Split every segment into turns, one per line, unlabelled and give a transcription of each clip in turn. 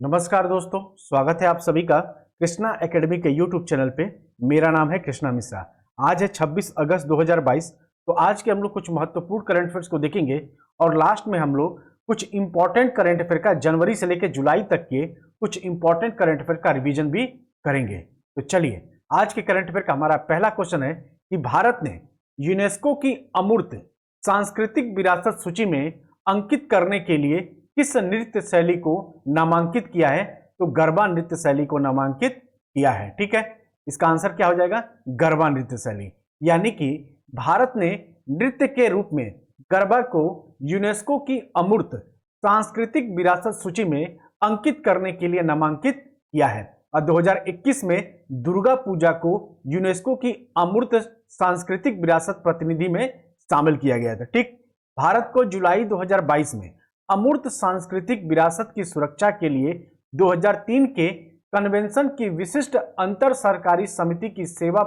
नमस्कार दोस्तों, स्वागत है आप सभी का कृष्णा एकेडमी के यूट्यूब चैनल पे। मेरा नाम है कृष्णा मिश्रा। आज है 26 अगस्त 2022। तो आज के हम लोग कुछ महत्वपूर्ण करंट अफेयर्स को देखेंगे और लास्ट में हम लोग कुछ इंपॉर्टेंट करंट अफेयर का जनवरी से लेकर जुलाई तक के कुछ इंपॉर्टेंट करंट अफेयर का रिवीजन भी करेंगे। तो चलिए, आज के करंट अफेयर का हमारा पहला क्वेश्चन है कि भारत ने यूनेस्को की अमूर्त सांस्कृतिक विरासत सूची में अंकित करने के लिए किस नृत्य शैली को नामांकित किया है? तो गरबा नृत्य शैली को नामांकित किया है। ठीक है, इसका आंसर क्या हो जाएगा? गरबा नृत्य शैली। यानी कि भारत ने नृत्य के रूप में गरबा को यूनेस्को की अमूर्त सांस्कृतिक विरासत सूची में अंकित करने के लिए नामांकित किया है और 2021 में दुर्गा पूजा को यूनेस्को की अमूर्त सांस्कृतिक विरासत प्रतिनिधि में शामिल किया गया था। ठीक, भारत को जुलाई 2022 में अमूर्त सांस्कृतिक विरासत की सुरक्षा के लिए 2003 के कन्वेंशन की विशिष्ट अंतर सरकारी समिति की सेवा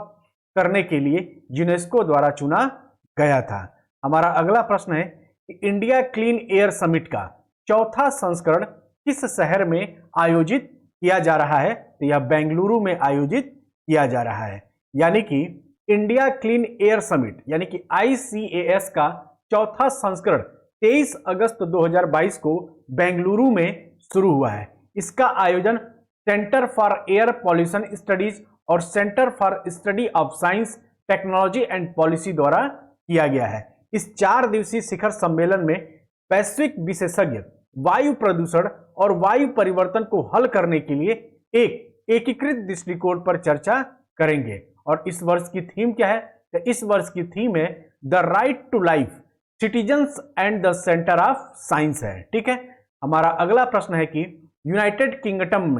करने के लिए यूनेस्को द्वारा चुना गया था। हमारा अगला प्रश्न है कि इंडिया क्लीन एयर समिट का चौथा संस्करण किस शहर में आयोजित किया जा रहा है? तो यह बेंगलुरु में आयोजित किया जा रहा है। यानी कि इंडिया क्लीन एयर समिट यानी कि ICAS का चौथा संस्करण 23 अगस्त 2022 को बेंगलुरु में शुरू हुआ है। इसका आयोजन centre for air pollution studies और centre for study of science, technology and policy द्वारा किया गया है। इस 4 दिवसीय शिखर सम्मेलन में वैश्विक विशेषज्ञ वायु प्रदूषण और वायु परिवर्तन को हल करने के लिए एक एकीकृत दृष्टिकोण पर चर्चा करेंगे। और इस वर्ष की थीम क्या है? तो इस वर्ष की थीम है the right to life, citizens and the centre of science है। ठीक है, हमारा अगला प्रश्न है कि यूनाइटेड किंगडम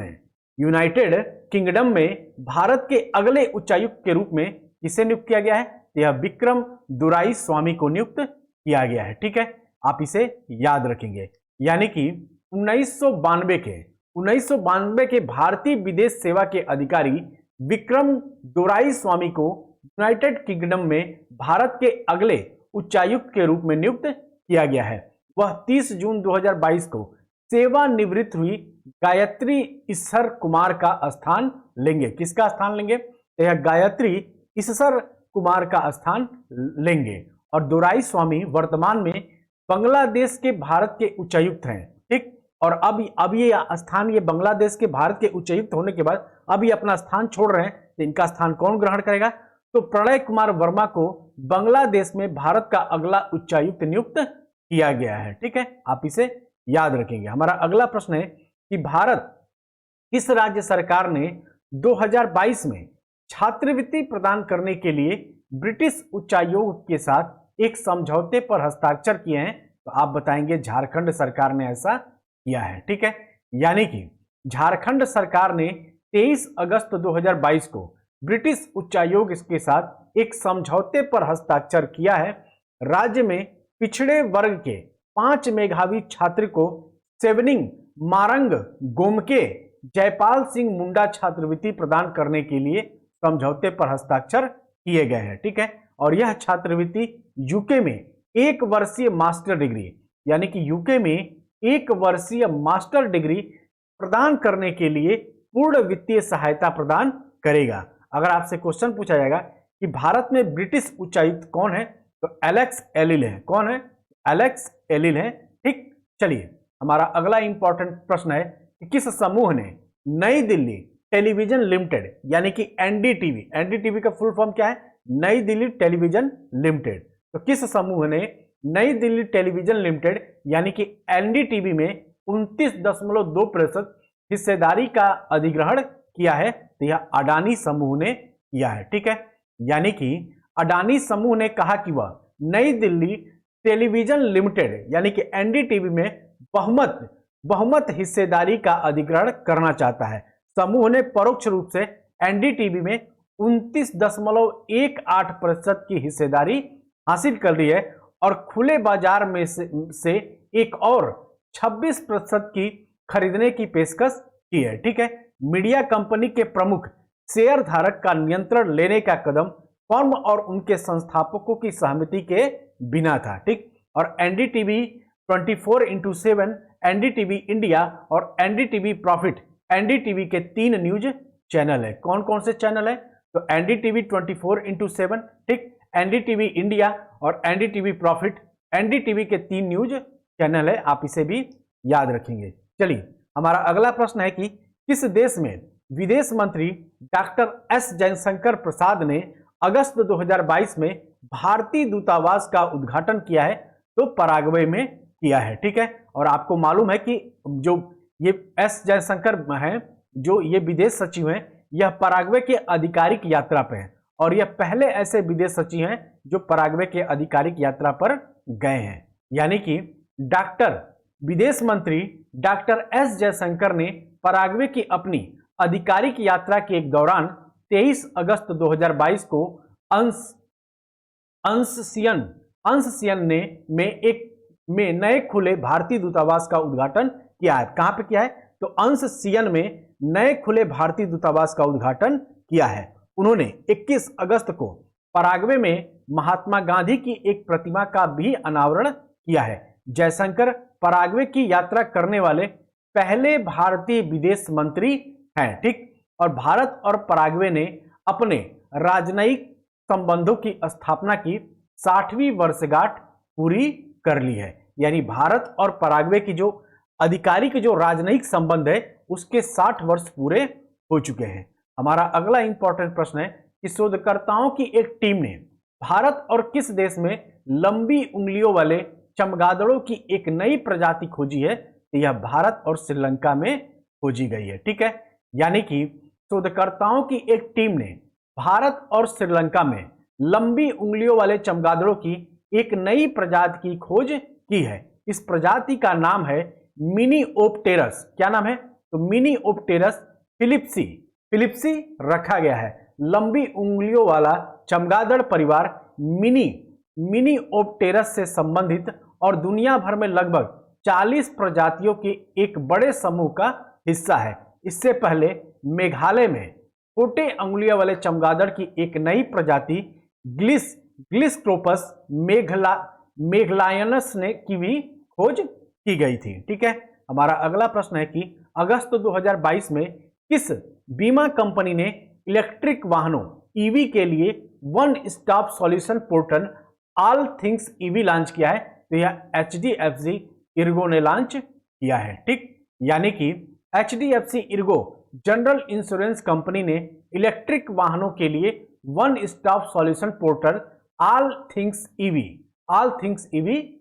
में भारत के अगले उच्चायुक्त के रूप में किसे नियुक्त किया गया है? तो यह विक्रम दुराई स्वामी को नियुक्त किया गया है। ठीक है, आप इसे याद रखेंगे। यानी कि 1992 के भारतीय विदेश सेवा के अधिकारी विक्रम दुराई स्वामी को यूनाइटेड किंगडम में भारत के अगले उच्चायुक्त के रूप में नियुक्त किया गया है। वह 30 जून 2022 को सेवानिवृत्त हुई गायत्री ईश्वर कुमार का स्थान लेंगे। किसका स्थान लेंगे? तो यह गायत्री ईश्वर कुमार का स्थान लेंगे। और दुराई स्वामी वर्तमान में बांग्लादेश के भारत के उच्चायुक्त हैं। ठीक, और अब ये स्थान, ये बांग्लादेश के भारत के उच्चायुक्त होने के बाद अब ये अपना स्थान छोड़ रहे हैं। तो इनका स्थान कौन ग्रहण करेगा? तो प्रणय कुमार वर्मा को बांग्लादेश में भारत का अगला उच्चायुक्त नियुक्त किया गया है। ठीक है, आप इसे याद रखेंगे। हमारा अगला प्रश्न है कि भारत किस राज्य सरकार ने 2022 में छात्रवृत्ति प्रदान करने के लिए ब्रिटिश उच्चायोग के साथ एक समझौते पर हस्ताक्षर किए हैं? तो आप बताएंगे झारखंड सरकार ने ऐसा किया है। ठीक है, यानी कि झारखंड सरकार ने 23 अगस्त 2022 को ब्रिटिश उच्चायोग के साथ एक समझौते पर हस्ताक्षर किया है। राज्य में पिछड़े वर्ग के 5 मेधावी छात्र को सेवनिंग मारंग गोमके जयपाल सिंह मुंडा छात्रवृत्ति प्रदान करने के लिए समझौते पर हस्ताक्षर किए गए हैं। ठीक है, और यह छात्रवृत्ति यूके में 1 वर्षीय मास्टर डिग्री यानी कि यूके में 1 वर्षीय मास्टर डिग्री प्रदान करने के लिए पूर्ण वित्तीय सहायता प्रदान करेगा। अगर आपसे क्वेश्चन पूछा जाएगा कि भारत में ब्रिटिश उच्चायुक्त कौन है? तो एलेक्स एलिल है। कौन है? एलेक्स एलिल है। ठीक, चलिए, हमारा अगला इंपॉर्टेंट प्रश्न है कि किस समूह ने नई दिल्ली टेलीविजन लिमिटेड यानी कि एनडीटीवी का फुल फॉर्म क्या है? नई दिल्ली टेलीविजन लिमिटेड। तो किस समूह ने नई दिल्ली टेलीविजन लिमिटेड यानी कि एनडीटीवी में 29.2% हिस्सेदारी का अधिग्रहण किया है? तो यह अडानी समूह ने किया है। ठीक है, यानी कि अडानी समूह ने कहा कि वह नई दिल्ली टेलीविजन लिमिटेड यानी कि एनडीटीवी में बहुमत हिस्सेदारी का अधिग्रहण करना चाहता है। समूह ने परोक्ष रूप से एनडीटीवी में 29.18% की हिस्सेदारी हासिल कर ली है और खुले बाजार में से एक और 26% की खरीदने की पेशकश की है। ठीक है, मीडिया कंपनी के प्रमुख शेयर धारक का नियंत्रण लेने का कदम फर्म और उनके संस्थापकों की सहमति के बिना था। ठीक, और एनडीटीवी 24/7 एनडीटीवी इंडिया और एनडीटीवी प्रॉफिट, एनडीटीवी के 3 न्यूज चैनल है। कौन कौन से चैनल है? तो एनडीटीवी 24/7, ठीक, एनडीटीवी इंडिया और एनडीटीवी प्रॉफिट, एनडीटीवी के 3 न्यूज चैनल है, आप इसे भी याद रखेंगे। चलिए, हमारा अगला प्रश्न है कि किस देश में विदेश मंत्री डॉक्टर एस जयशंकर प्रसाद ने अगस्त 2022 में भारतीय दूतावास का उद्घाटन किया है? तो पराग्वे में किया है, ठीक है। और आपको मालूम है कि जो ये एस जयशंकर हैं, जो ये विदेश सचिव हैं, यह पराग्वे के आधिकारिक यात्रा पे हैं और यह पहले ऐसे विदेश सचिव हैं जो पराग्वे के आधिकारिक यात्रा पर गए हैं। यानी कि विदेश मंत्री डॉक्टर एस जयशंकर ने पराग्वे की अपनी आधिकारिक यात्रा के दौरान 23 अगस्त 2022 को अंशसियन में नए खुले भारतीय दूतावास का उद्घाटन किया है। कहां पे किया है? तो अंशसियन में नए खुले भारतीय दूतावास का उद्घाटन किया है। उन्होंने 21 अगस्त को पराग्वे में महात्मा गांधी की एक प्रतिमा का भी अनावरण किया है। जयशंकर पराग्वे की यात्रा करने वाले पहले भारतीय विदेश मंत्री हैं, ठीक। और भारत और पराग्वे ने अपने राजनयिक संबंधों की स्थापना की 60वीं वर्षगांठ पूरी कर ली है। यानी भारत और पराग्वे की जो आधिकारिक जो राजनयिक संबंध है उसके 60 वर्ष पूरे हो चुके हैं। हमारा अगला इंपॉर्टेंट प्रश्न है कि शोधकर्ताओं की एक टीम ने भारत और किस देश में लंबी उंगलियों वाले चमगादड़ों की एक नई प्रजाति खोजी है? तो यह भारत और श्रीलंका में खोजी गई है, ठीक है। यानी कि शोधकर्ताओं की एक टीम ने भारत और श्रीलंका में लंबी उंगलियों वाले चमगादड़ों की एक नई प्रजाति की खोज की है। इस प्रजाति का नाम है मिनीओप्टेरस। क्या नाम है? तो मिनीओप्टेरस फिलिप्सी रखा गया है। लंबी उंगलियों वाला चमगादड़ परिवार मिनीओप्टेरस से संबंधित और दुनिया भर में लगभग 40 प्रजातियों के एक बड़े समूह का हिस्सा है। इससे पहले मेघालय में छोटे अंगुलियों वाले चमगादड़ की एक नई प्रजाति ग्लिस्ट्रोपस मेघलायनस ने की भी खोज की गई थी, ठीक है। हमारा अगला प्रश्न है कि अगस्त 2022 में किस बीमा कंपनी ने इलेक्ट्रिक वाहनों ईवी के लिए one stop solution portal all things EV launch किया है? तो यह HDFC इर्गो ने लॉन्च किया है, ठीक। यानी कि HDFC Ergo general insurance company ने इलेक्ट्रिक वाहनों के लिए one stop solution portal all things EV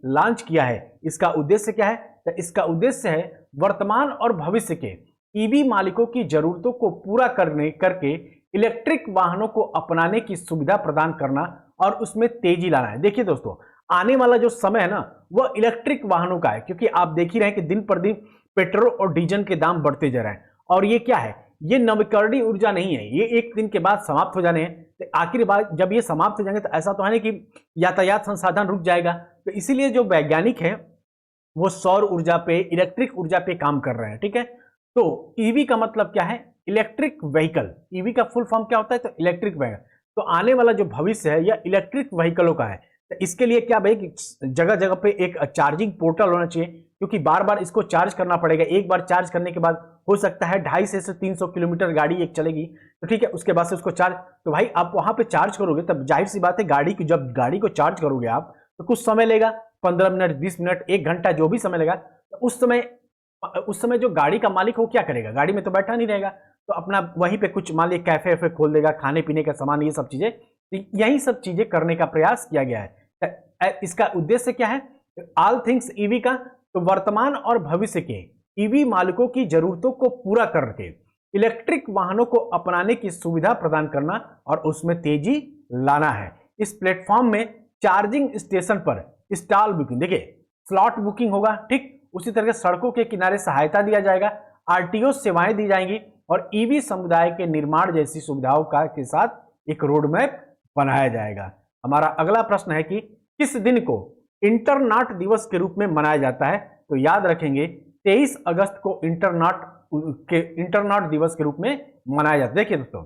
launch किया है। इसका उद्देश्य क्या है? तो इसका उद्देश्य है वर्तमान और भविष्य के ईवी मालिकों की जरूरतों को पूरा करके इलेक्ट्रिक वाहनों को अपनाने की सुविधा प्रदान करना और उसमें तेजी लाना है। देखिए दोस्तों, आने वाला जो समय है ना वह इलेक्ट्रिक वाहनों का है, क्योंकि आप देख ही रहे हैं कि दिन पर दिन पेट्रोल और डीजल के दाम बढ़ते जा रहे हैं। और ये क्या है? ये नवीकरणीय ऊर्जा नहीं है, ये एक दिन के बाद समाप्त हो जाने हैं। तो आखिर बार जब ये समाप्त हो जाएंगे तो ऐसा तो है नहीं कि यातायात संसाधन रुक जाएगा। तो इसीलिए जो वैज्ञानिक है वो सौर ऊर्जा पे, इलेक्ट्रिक ऊर्जा पे काम कर रहे हैं, ठीक है। तो ईवी का मतलब क्या है? Electric vehicle. ईवी का फुल फॉर्म क्या होता है? तो इलेक्ट्रिक व्हीकल। तो आने वाला जो भविष्य है यह इलेक्ट्रिक व्हीकलों का है। तो इसके लिए क्या भाई, जगह जगह पे एक चार्जिंग पोर्टल होना चाहिए, क्योंकि बार बार इसको चार्ज करना पड़ेगा। एक बार चार्ज करने के बाद हो सकता है 250 से 300 किलोमीटर गाड़ी एक चलेगी, तो ठीक है, उसके बाद से उसको चार्ज, तो भाई आप वहां पे चार्ज करोगे तब जाहिर सी बात है गाड़ी की, जब गाड़ी को चार्ज करोगे आप तो कुछ समय लेगा, 15 मिनट, 20 मिनट, 1 घंटा, जो भी समय लेगा। तो उस समय जो गाड़ी का मालिक हो क्या करेगा? गाड़ी में तो बैठा नहीं रहेगा, तो अपना वहीं पे कुछ मान लीजिए कैफे वैफे खोल देगा, खाने पीने का सामान, ये सब चीजें, तो यही सब चीजें करने का प्रयास किया गया है। इसका उद्देश्य क्या है? ऑल थिंग्स ईवी का, तो वर्तमान और भविष्य के ईवी मालिकों की जरूरतों को पूरा करके इलेक्ट्रिक वाहनों को अपनाने की सुविधा प्रदान करना और उसमें तेजी लाना है। इस प्लेटफॉर्म में चार्जिंग स्टेशन पर स्टॉल बुकिंग, देखिए स्लॉट बुकिंग होगा, ठीक। उसी तरह सड़कों के किनारे सहायता दिया जाएगा, आरटीओ सेवाएं दी जाएंगी और ईवी समुदाय के निर्माण जैसी सुविधाओं का के साथ एक रोड मैप बनाया जाएगा। हमारा अगला प्रश्न है कि किस दिन को इंटरनॉट दिवस के रूप में मनाया जाता है? तो याद रखेंगे 23 अगस्त को इंटरनॉट दिवस के रूप में मनाया जाता है। देखिए दोस्तों,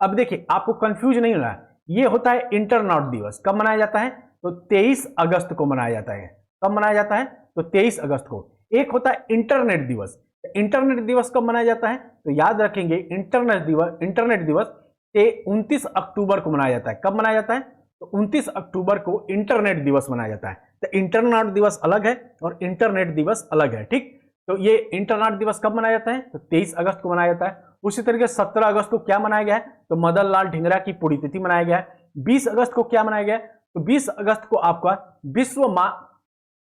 अब देखिए आपको कंफ्यूज नहीं होना, ये होता है इंटरनॉट दिवस। कब मनाया जाता है? तो 23 अगस्त को मनाया जाता है। कब मनाया जाता है? तो 23 अगस्त को। एक होता है इंटरनेट दिवस। इंटरनेट दिवस कब मनाया जाता है? तो याद रखेंगे इंटरनेट दिवस 29 अक्टूबर को मनाया जाता है। कब मनाया जाता है? तो 29 अक्टूबर को इंटरनेट दिवस मनाया जाता है। तो इंटरनेट दिवस अलग है और इंटरनेट दिवस अलग है, ठीक। तो ये इंटरनेट दिवस कब मनाया जाता है? तो 23 अगस्त को मनाया जाता है। उसी तरीके से 17 अगस्त को क्या मनाया गया है? तो मदन लाल ढींगरा की पुण्यतिथि मनाया गया है। 20 अगस्त को क्या मनाया गया है? तो 20 अगस्त को आपका विश्व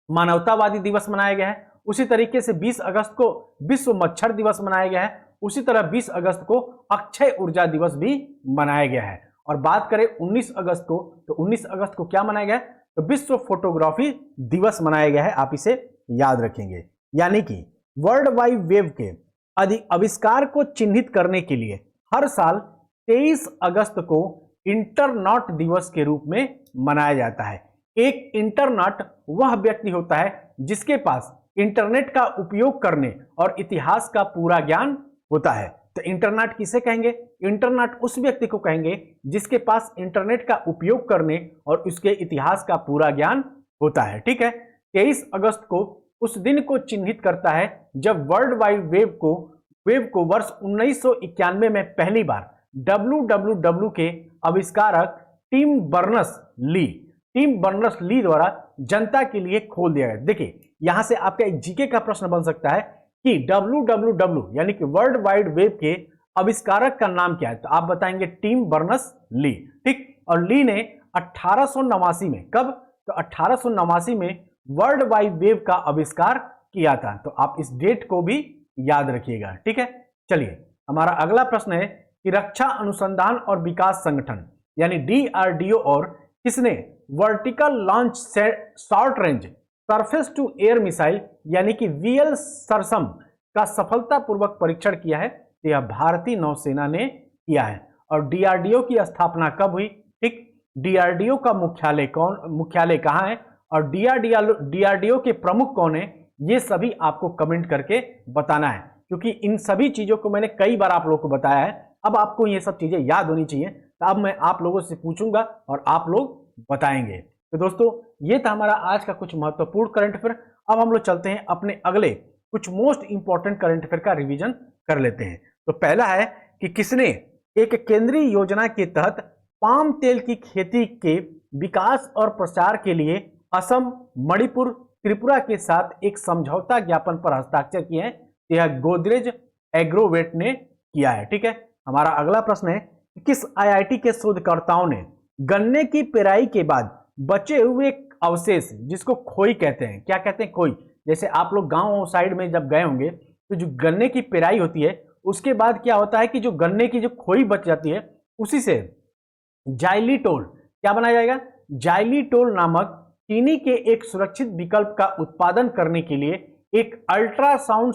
मानवतावादी दिवस मनाया गया है। उसी तरीके से 20 अगस्त को विश्व मच्छर दिवस मनाया गया है। उसी तरह 20 अगस्त को अक्षय ऊर्जा दिवस भी मनाया गया है। और बात करें 19 अगस्त को, तो 19 अगस्त को क्या मनाया गया है? तो विश्व फोटोग्राफी दिवस मनाया गया है। आप इसे याद रखेंगे। यानी कि वर्ल्ड वाइड वेब के आविष्कार को चिन्हित करने के लिए हर साल 23 अगस्त को इंटरनेट दिवस के रूप में मनाया जाता है। एक इंटरनेट वह व्यक्ति होता है जिसके पास इंटरनेट का उपयोग करने और इतिहास का पूरा ज्ञान होता है। तो इंटरनेट किसे कहेंगे? इंटरनेट उस व्यक्ति को कहेंगे जिसके पास इंटरनेट का उपयोग करने और उसके इतिहास का पूरा ज्ञान होता है, ठीक है। 23 अगस्त को उस दिन को चिन्हित करता है जब वर्ल्ड वाइड वेब को वर्ष 1991 में पहली बार WWW के आविष्कारक टीम बर्नर्स ली द्वारा जनता के लिए खोल दिया गया। देखिए यहां से आपका एक जीके का प्रश्न बन सकता है कि WWW यानी कि वर्ल्ड वाइड वेब के आविष्कारक का नाम क्या है? तो आप बताएंगे टीम बर्नर्स ली, ठीक। और ली ने 1889 में, कब? तो 1889 में वर्ल्ड वाइड वेब का आविष्कार किया था। तो आप इस डेट को भी याद रखिएगा, ठीक है। चलिए हमारा अगला प्रश्न है कि रक्षा अनुसंधान और विकास संगठन यानी DRDO और किसने vertical launch short range surface to air missile यानी कि VL सरसम का सफलतापूर्वक परीक्षण किया है? तो यह भारतीय नौसेना ने किया है। और DRDO की स्थापना कब हुई? ठीक, DRDO का मुख्यालय कहाँ है और DRDO के प्रमुख कौन है? ये सभी आपको कमेंट करके बताना है, क्योंकि इन सभी चीजों को मैंने कई बार आप लोगों को बताया है। अब आपको ये सब चीजें याद होनी चाहिए। तो अब मैं आप लोगों से पूछूंगा और आप लोग बताएंगे। तो दोस्तों ये था हमारा आज का कुछ महत्वपूर्ण करंट अफेयर। अब हम लोग चलते हैं अपने अगले कुछ मोस्ट इंपॉर्टेंट करंट अफेयर का रिवीजन कर लेते हैं। तो पहला है कि किसने एक केंद्रीय योजना के तहत पाम तेल की खेती के विकास और प्रचार के लिए असम, मणिपुर, त्रिपुरा के साथ एक समझौता ज्ञापन पर हस्ताक्षर किए हैं? यह गोदरेज एग्रोवेट ने किया है, ठीक है। हमारा अगला प्रश्न है कि किस IIT के शोधकर्ताओं ने गन्ने की पेराई के बाद बचे हुए अवशेष, जिसको खोई कहते हैं, क्या कहते हैं? खोई। जैसे आप लोग गांव साइड में जब गए होंगे तो जो गन्ने की पेराई होती है उसके बाद क्या होता है कि जो गन्ने की जो खोई बच जाती है उसी से जाइलिटोल क्या बनाया जाएगा? जाइलिटोल नामक चीनी के एक सुरक्षित विकल्प का उत्पादन करने के लिए एक अल्ट्रासाउंड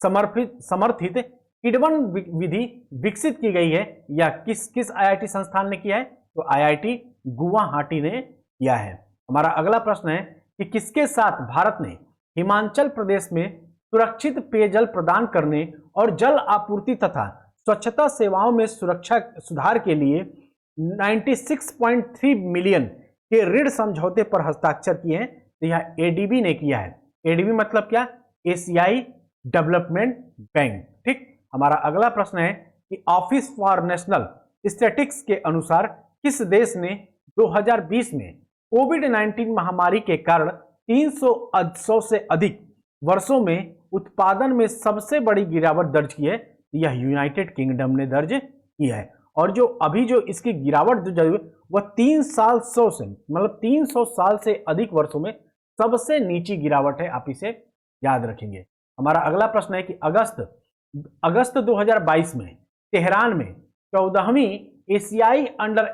समर्थित किण्वन विधि विकसित की गई है। या किस IIT संस्थान ने किया है? तो IIT गुवाहाटी ने किया है। हमारा अगला प्रश्न है कि किसके साथ भारत ने हिमाचल प्रदेश में सुरक्षित पेयजल प्रदान करने और जल आपूर्ति तथा स्वच्छता सेवाओं में सुधार के लिए 96.3 मिलियन के ऋण समझौते पर हस्ताक्षर किए हैं? तो यह ADB ने किया है। ADB मतलब क्या? एशियाई डेवलपमेंट बैंक, ठीक। हमारा अगला प्रश्न है कि ऑफिस फॉर नेशनल स्टैटिस्टिक्स के अनुसार किस देश ने 2020 में कोविड-19 महामारी के कारण 300 से अधिक वर्षों में उत्पादन में सबसे बड़ी गिरावट दर्ज की है? यह यूनाइटेड किंगडम ने दर्ज की है। और जो अभी जो इसकी गिरावट जो हुई वह 300 साल से अधिक वर्षों में सबसे नीची गिरावट है। आप इसे याद रखेंगे। हमारा अगला प्रश्न है कि अगस्त 2022 में तेहरान में 14वीं एशियाई अंडर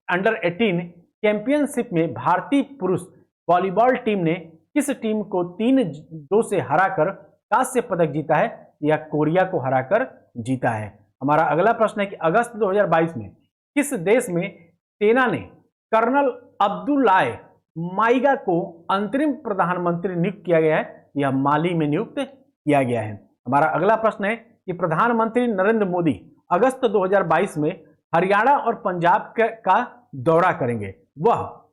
18 चैंपियनशिप में भारतीय पुरुष वॉलीबॉल टीम ने किस टीम को 3-2 से हराकर कांस्य पदक जीता है? या कोरिया को हराकर जीता है। हमारा अगला प्रश्न है कि अगस्त 2022 में किस देश में सेना ने कर्नल अब्दुल्लाह माइगा को अंतरिम प्रधानमंत्री नियुक्त किया गया है? यह माली में नियुक्त किया गया है। हमारा अगला प्रश्न है कि प्रधानमंत्री नरेंद्र मोदी अगस्त 2022 में हरियाणा और पंजाब का दौरा करेंगे। वह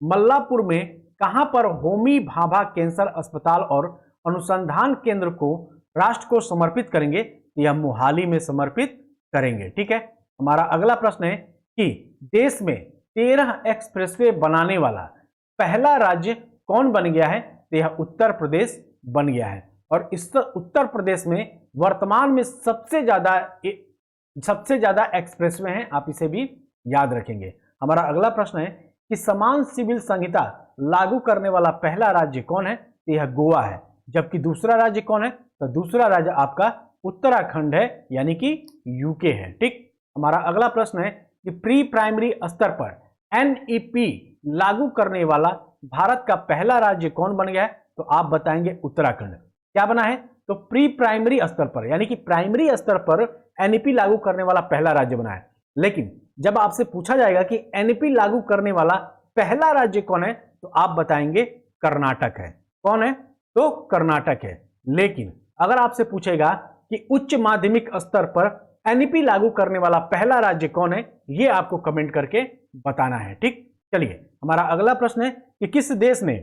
मल्लापुर में कहां पर होमी भाभा कैंसर अस्पताल और अनुसंधान केंद्र को राष्ट्र को समर्पित करेंगे? यह मोहाली में समर्पित करेंगे। ठीक है। हमारा अगला प्रश्न है कि देश में 13 एक्सप्रेसवे बनाने वाला पहला राज्य कौन बन गया है? तो यह उत्तर प्रदेश बन गया है। और इस उत्तर प्रदेश में वर्तमान में सबसे ज्यादा एक्सप्रेसवे हैं, आप इसे भी याद रखेंगे। हमारा अगला प्रश्न है कि समान सिविल संहिता लागू करने वाला पहला राज्य कौन है? तो यह गोवा है। जबकि दूसरा राज्य कौन है? तो दूसरा राज्य आपका उत्तराखंड है, यानी कि यूके है। ठीक। हमारा अगला प्रश्न है कि प्री प्राइमरी स्तर पर एनईपी लागू करने वाला भारत का पहला राज्य कौन बन गया है? तो आप बताएंगे उत्तराखंड। क्या बना है? तो प्री प्राइमरी स्तर पर, यानी कि प्राइमरी स्तर पर एनईपी लागू करने वाला पहला राज्य बना है। लेकिन जब आपसे पूछा जाएगा कि एनईपी लागू करने वाला पहला राज्य कौन है, तो आप बताएंगे कर्नाटक है। कौन है? तो कर्नाटक है। लेकिन अगर आपसे पूछेगा कि उच्च माध्यमिक स्तर पर एनईपी लागू करने वाला पहला राज्य कौन है, यह आपको कमेंट करके बताना है। ठीक। चलिए, हमारा अगला प्रश्न है कि किस देश ने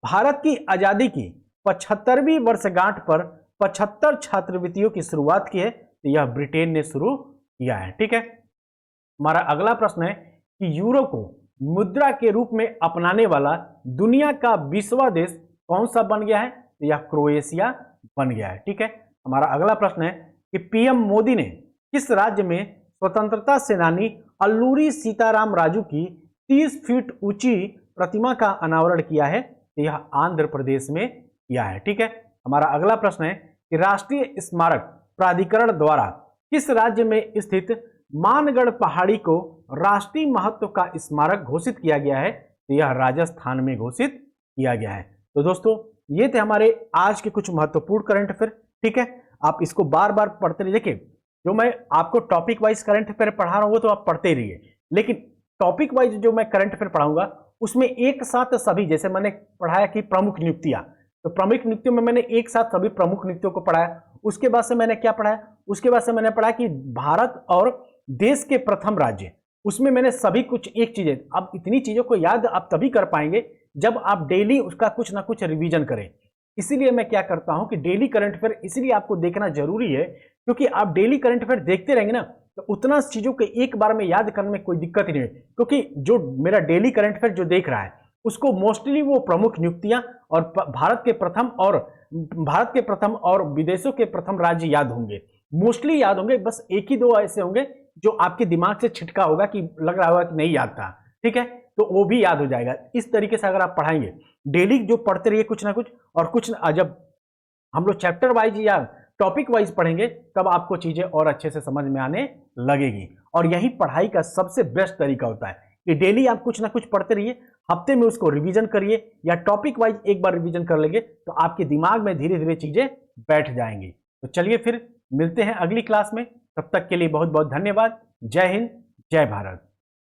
भारत की आजादी की 75वीं वर्षगांठ पर 75 छात्रवृत्तियों की शुरुआत की है? तो यह ब्रिटेन ने शुरू किया है। ठीक है। हमारा अगला प्रश्न है कि यूरो को मुद्रा के रूप में अपनाने वाला दुनिया का 20वां देश कौन सा बन गया है? तो यह क्रोएशिया बन गया है। ठीक है। हमारा अगला प्रश्न है कि पीएम मोदी ने किस राज्य में स्वतंत्रता सेनानी अल्लूरी सीताराम राजू की 30 फीट ऊंची प्रतिमा का अनावरण किया है? तो यह आंध्र प्रदेश में किया है। ठीक है। हमारा अगला प्रश्न है कि राष्ट्रीय स्मारक प्राधिकरण द्वारा किस राज्य में स्थित मानगढ़ पहाड़ी को राष्ट्रीय महत्व का स्मारक घोषित किया गया है? तो यह राजस्थान में घोषित किया गया है। तो दोस्तों, ये थे हमारे आज के कुछ महत्वपूर्ण करंट अफेयर। ठीक है। आप इसको बार बार पढ़ते रहिए। देखिए, जो मैं आपको टॉपिक वाइज करंट अफेयर पढ़ा रहा हूं वो तो आप पढ़ते ही रहिए, लेकिन टॉपिक वाइज जो मैं करंट अफेयर पढ़ाऊंगा उसमें एक साथ सभी, जैसे मैंने पढ़ाया कि प्रमुख नियुक्तियां, तो प्रमुख नियुक्तियों में मैंने एक साथ सभी प्रमुख नियुक्तियों को पढ़ाया। उसके बाद से मैंने क्या पढ़ाया? उसके बाद से मैंने पढ़ा कि भारत और देश के प्रथम राज्य, उसमें मैंने सभी कुछ एक चीजें। अब इतनी चीजों को याद आप तभी कर पाएंगे जब आप डेली उसका कुछ ना कुछ रिवीजन करें। इसीलिए मैं क्या करता हूं कि डेली करंट अफेयर इसलिए आपको देखना जरूरी है, क्योंकि आप डेली करंट अफेयर देखते रहेंगे ना तो उतना चीजों को एक बार में याद करने में कोई दिक्कत ही नहीं है। क्योंकि जो मेरा डेली करंट अफेयर जो देख रहा है उसको मोस्टली वो प्रमुख नियुक्तियां और भारत के प्रथम और विदेशों के प्रथम राज्य याद होंगे, मोस्टली याद होंगे। बस एक ही दो ऐसे होंगे जो आपके दिमाग से छिटका होगा कि लग रहा होगा कि नहीं याद था। ठीक है। तो वो भी याद हो जाएगा। इस तरीके से अगर आप पढ़ाएंगे डेली, जो पढ़ते रहिए कुछ ना कुछ, और कुछ जब हम लोग चैप्टर वाइज या टॉपिक वाइज पढ़ेंगे तब आपको चीजें और अच्छे से समझ में आने लगेगी। और यही पढ़ाई का सबसे बेस्ट तरीका होता है कि डेली आप कुछ ना कुछ पढ़ते रहिए, हफ्ते में उसको रिवीजन करिए या टॉपिक वाइज एक बार रिवीजन कर लेंगे तो आपके दिमाग में धीरे धीरे चीजें बैठ जाएंगी। तो चलिए फिर मिलते हैं अगली क्लास में। तब तक के लिए बहुत बहुत धन्यवाद। जय हिंद, जय भारत।